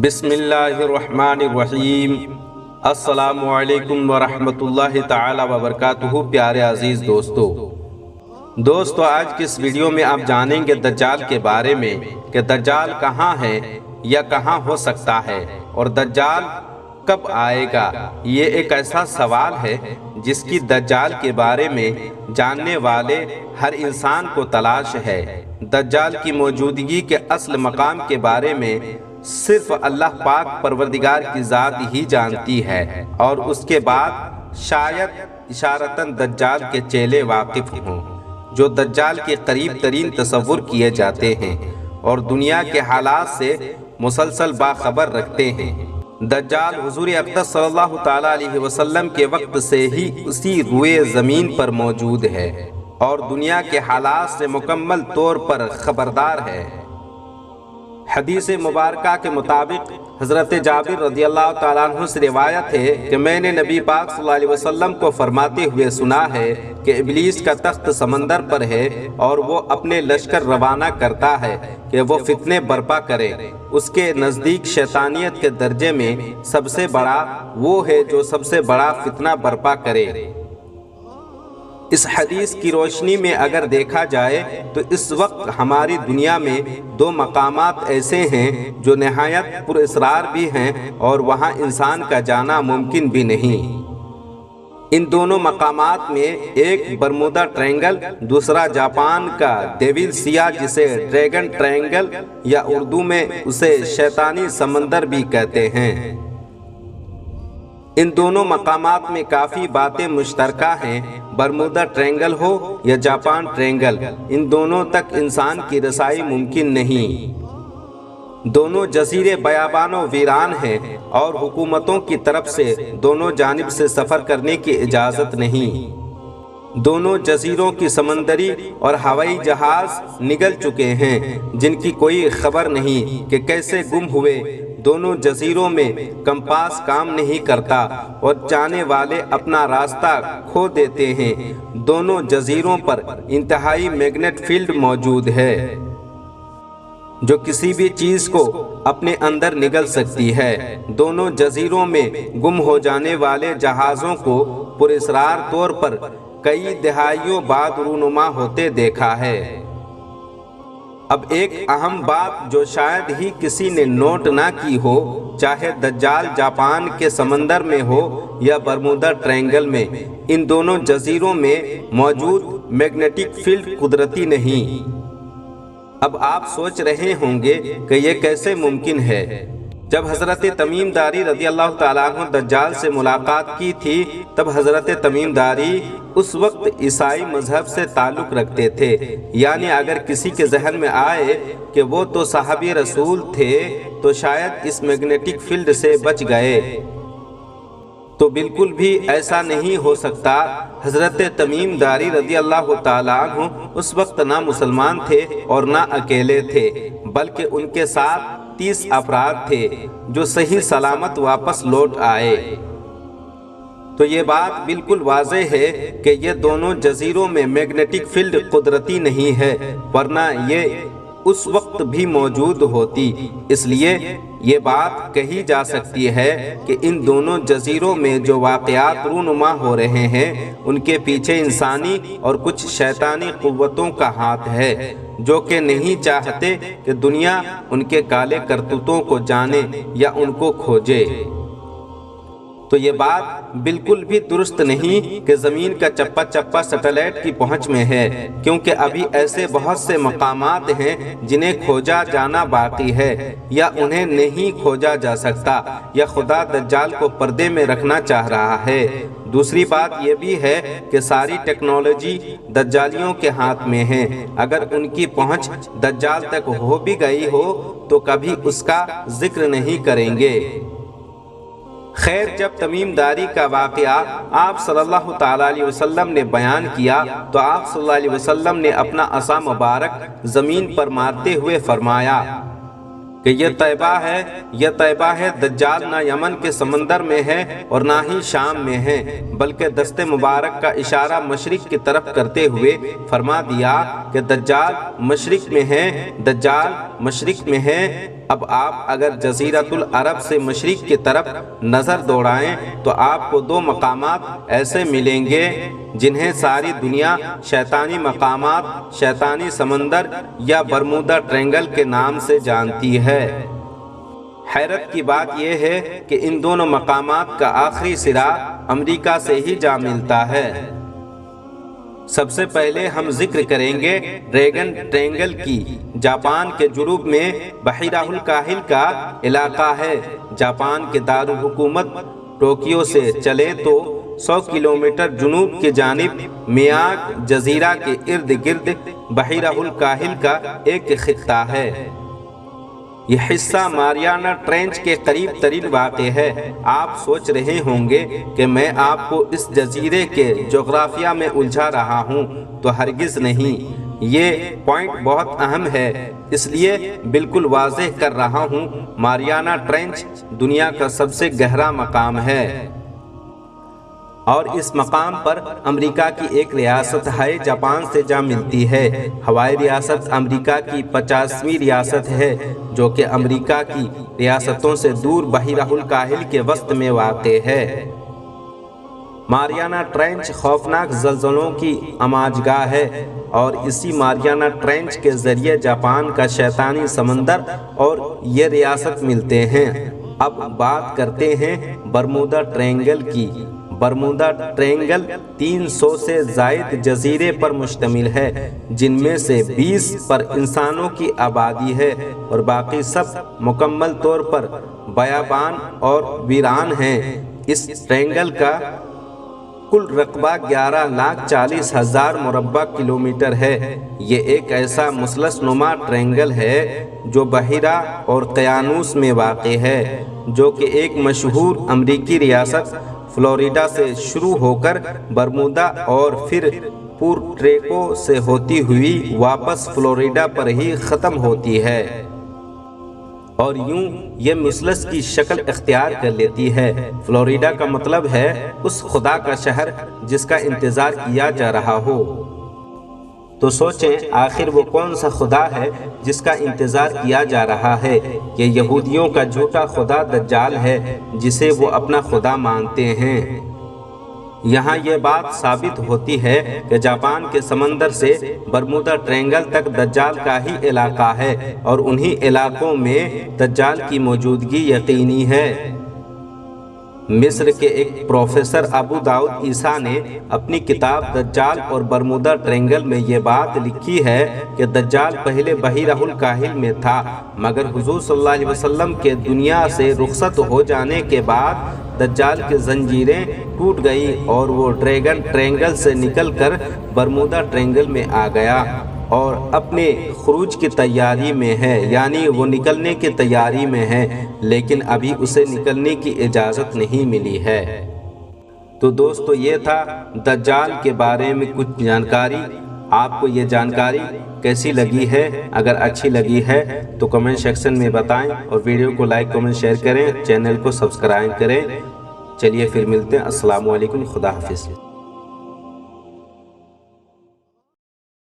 بسم اللہ الرحمن الرحیم۔ السلام علیکم ورحمۃ اللہ تعالی وبرکاتہ۔ پیارے عزیز دوستو، آج کی اس ویڈیو میں آپ جانیں گے دجال کے بارے میں کہ دجال کہاں ہے یا کہاں ہو سکتا ہے اور دجال کب آئے گا۔ یہ ایک ایسا سوال ہے جس کی دجال کے بارے میں جاننے والے ہر انسان کو تلاش ہے۔ دجال کی موجودگی کے اصل مقام کے بارے میں صرف اللہ پاک پروردگار کی ذات ہی جانتی ہے، اور اس کے بعد شاید اشارتاً دجال کے چیلے واقف ہوں جو دجال کے قریب ترین تصور کیے جاتے ہیں اور دنیا کے حالات سے مسلسل باخبر رکھتے ہیں۔ دجال حضور اقدس صلی اللہ تعالیٰ علیہ وسلم کے وقت سے ہی اسی روئے زمین پر موجود ہے اور دنیا کے حالات سے مکمل طور پر خبردار ہے۔ حدیث مبارکہ کے مطابق حضرت جابر رضی اللہ تعالیٰ عنہ سے روایت ہے کہ میں نے نبی پاک صلی اللہ علیہ وسلم کو فرماتے ہوئے سنا ہے کہ ابلیس کا تخت سمندر پر ہے اور وہ اپنے لشکر روانہ کرتا ہے کہ وہ فتنے برپا کرے۔ اس کے نزدیک شیطانیت کے درجے میں سب سے بڑا وہ ہے جو سب سے بڑا فتنہ برپا کرے۔ اس حدیث کی روشنی میں اگر دیکھا جائے تو اس وقت ہماری دنیا میں دو مقامات ایسے ہیں جو نہایت پر اسرار بھی ہیں اور وہاں انسان کا جانا ممکن بھی نہیں۔ ان دونوں مقامات میں ایک برمودا ٹرائنگل، دوسرا جاپان کا دیول سیا جسے ڈریگن ٹرائنگل یا اردو میں اسے شیطانی سمندر بھی کہتے ہیں۔ ان دونوں مقامات میں کافی باتیں مشترکہ ہیں۔ برمودا ٹرائنگل ہو یا جاپان ٹرائنگل، ان دونوں تک انسان کی رسائی ممکن نہیں۔ دونوں جزیرے بیابان و ویران ہیں اور حکومتوں کی طرف سے دونوں جانب سے سفر کرنے کی اجازت نہیں۔ دونوں جزیروں کی سمندری اور ہوائی جہاز نگل چکے ہیں جن کی کوئی خبر نہیں کہ کیسے گم ہوئے۔ دونوں جزیروں میں کمپاس کام نہیں کرتا اور جانے والے اپنا راستہ کھو دیتے ہیں۔ دونوں جزیروں پر انتہائی میگنیٹ فیلڈ موجود ہے جو کسی بھی چیز کو اپنے اندر نگل سکتی ہے۔ دونوں جزیروں میں گم ہو جانے والے جہازوں کو پراسرار طور پر کئی دہائیوں بعد رونما ہوتے دیکھا ہے۔ اب ایک اہم بات جو شاید ہی کسی نے نوٹ نہ کی ہو، چاہے دجال جاپان کے سمندر میں ہو یا برمودا ٹرائنگل میں، ان دونوں جزیروں میں موجود میگنیٹک فیلڈ قدرتی نہیں۔ اب آپ سوچ رہے ہوں گے کہ یہ کیسے ممکن ہے؟ جب حضرت تمیم داری رضی اللہ تعالیٰ عنہ دجال سے ملاقات کی تھی تب حضرت تمیم داری اس وقت عیسائی مذہب سے تعلق رکھتے تھے، یعنی اگر کسی کے ذہن میں آئے کہ وہ تو صحابی رسول تھے تو شاید اس میگنیٹک فیلڈ سے بچ گئے، تو بالکل بھی ایسا نہیں ہو سکتا۔ حضرت تمیم داری رضی اللہ تعالیٰ عنہ اس وقت نہ مسلمان تھے اور نہ اکیلے تھے، بلکہ ان کے ساتھ 30 افراد تھے جو صحیح سلامت واپس لوٹ آئے۔ تو یہ بات بالکل واضح ہے کہ یہ دونوں جزیروں میں میگنیٹک فیلڈ قدرتی نہیں ہے، ورنہ یہ اس وقت بھی موجود ہوتی۔ اس لیے یہ بات کہی جا سکتی ہے کہ ان دونوں جزیروں میں جو واقعات رونما ہو رہے ہیں ان کے پیچھے انسانی اور کچھ شیطانی قوتوں کا ہاتھ ہے جو کہ نہیں چاہتے کہ دنیا ان کے کالے کرتوتوں کو جانے یا ان کو کھوجے۔ تو یہ بات بالکل بھی درست نہیں کہ زمین کا چپا چپا سیٹلائٹ کی پہنچ میں ہے، کیونکہ ابھی ایسے بہت سے مقامات ہیں جنہیں کھوجا جانا باقی ہے یا انہیں نہیں کھوجا جا سکتا، یا خدا دجال کو پردے میں رکھنا چاہ رہا ہے۔ دوسری بات یہ بھی ہے کہ ساری ٹیکنالوجی دجالیوں کے ہاتھ میں ہے۔ اگر ان کی پہنچ دجال تک ہو بھی گئی ہو تو کبھی اس کا ذکر نہیں کریں گے۔ خیر، جب تمیم داری کا واقعہ آپ صلی اللہ تعالیٰ علیہ وسلم نے بیان کیا تو آپ صلی اللہ علیہ وسلم نے اپنا عصا مبارک زمین پر مارتے ہوئے فرمایا کہ یہ طیبہ ہے دجال نہ یمن کے سمندر میں ہے اور نہ ہی شام میں ہے، بلکہ دست مبارک کا اشارہ مشرق کی طرف کرتے ہوئے فرما دیا کہ دجال مشرق میں ہے، دجال مشرق میں ہے۔ اب آپ اگر جزیرۃ العرب سے مشرق کی طرف نظر دوڑائیں تو آپ کو دو مقامات ایسے ملیں گے جنہیں ساری دنیا شیطانی مقامات، شیطانی سمندر یا برمودا ٹرینگل کے نام سے جانتی ہے۔ حیرت کی بات یہ ہے کہ ان دونوں مقامات کا آخری سرا امریکہ سے ہی جا ملتا ہے۔ سب سے پہلے ہم ذکر کریں گے ڈریگن ٹرینگل کی۔ جاپان کے جنوب میں بحیرہ الکاہل کا علاقہ ہے۔ جاپان کے دارالحکومت ٹوکیو سے چلیں تو 100 کلومیٹر جنوب کی جانب میاگ جزیرہ کے ارد گرد بحیرہ الکاہل کا ایک خطہ ہے۔ یہ حصہ ماریانا ٹرینچ کے قریب ترین واقع ہے۔ آپ سوچ رہے ہوں گے کہ میں آپ کو اس جزیرے کے جغرافیہ میں الجھا رہا ہوں، تو ہرگز نہیں۔ یہ پوائنٹ بہت اہم ہے، اس لیے بالکل واضح کر رہا ہوں۔ ماریانا ٹرینچ دنیا کا سب سے گہرا مقام ہے اور اس مقام پر امریکہ کی ایک ریاست ہے جاپان سے جا ملتی ہے۔ ہوائی ریاست امریکہ کی 50ویں ریاست ہے جو کہ امریکہ کی ریاستوں سے دور بحیرہ الکاہل کے وسط میں واقع ہے۔ ماریانا ٹرینچ خوفناک زلزلوں کی اماج گاہ ہے اور اسی ماریانا ٹرینچ کے ذریعے جاپان کا شیطانی سمندر اور یہ ریاست ملتے ہیں۔ اب بات کرتے ہیں برمودا ٹرینگل کی۔ برمودا ٹرینگل 300 سے زائد جزیرے پر مشتمل ہے، جن میں سے 20 پر انسانوں کی آبادی ہے اور باقی سب مکمل طور پر بیابان اور ویران ہیں۔ اس ٹرینگل کا کل رقبہ 11,40,000 مربع کلومیٹر ہے۔ یہ ایک ایسا مثلث نما ٹرینگل ہے جو بحیرہ اوقیانوس میں واقع ہے، جو کہ ایک مشہور امریکی ریاست فلوریڈا سے شروع ہو کر برمودا اور پھر پورٹریکو سے ہوتی ہوئی واپس فلوریڈا پر ہی ختم ہوتی ہے اور یوں یہ مثلث کی شکل اختیار کر لیتی ہے۔ فلوریڈا کا مطلب ہے اس خدا کا شہر جس کا انتظار کیا جا رہا ہو۔ تو سوچیں آخر وہ کون سا خدا ہے جس کا انتظار کیا جا رہا ہے؟ یہ یہودیوں کا جھوٹا خدا دجال ہے جسے وہ اپنا خدا مانتے ہیں۔ یہاں یہ بات ثابت ہوتی ہے کہ جاپان کے سمندر سے برمودا ٹرینگل تک دجال کا ہی علاقہ ہے اور انہی علاقوں میں دجال کی موجودگی یقینی ہے۔ مصر کے ایک پروفیسر ابو داؤد عیسیٰ نے اپنی کتاب دجال اور برمودا ٹرینگل میں یہ بات لکھی ہے کہ دجال پہلے بحیرہ الکاہل میں تھا، مگر حضور صلی اللہ علیہ وسلم کے دنیا سے رخصت ہو جانے کے بعد دجال کی زنجیریں ٹوٹ گئیں اور وہ ڈریگن ٹرینگل سے نکل کر برمودا ٹرینگل میں آ گیا اور اپنے خروج کی تیاری میں ہے، یعنی وہ نکلنے کی تیاری میں ہے، لیکن ابھی اسے نکلنے کی اجازت نہیں ملی ہے۔ تو دوستو یہ تھا دجال کے بارے میں کچھ جانکاری۔ آپ کو یہ جانکاری کیسی لگی ہے؟ اگر اچھی لگی ہے تو کمنٹ سیکشن میں بتائیں اور ویڈیو کو لائک کمنٹ شیئر کریں، چینل کو سبسکرائب کریں۔ چلیے پھر ملتے ہیں۔ السلام علیکم، خدا حافظ۔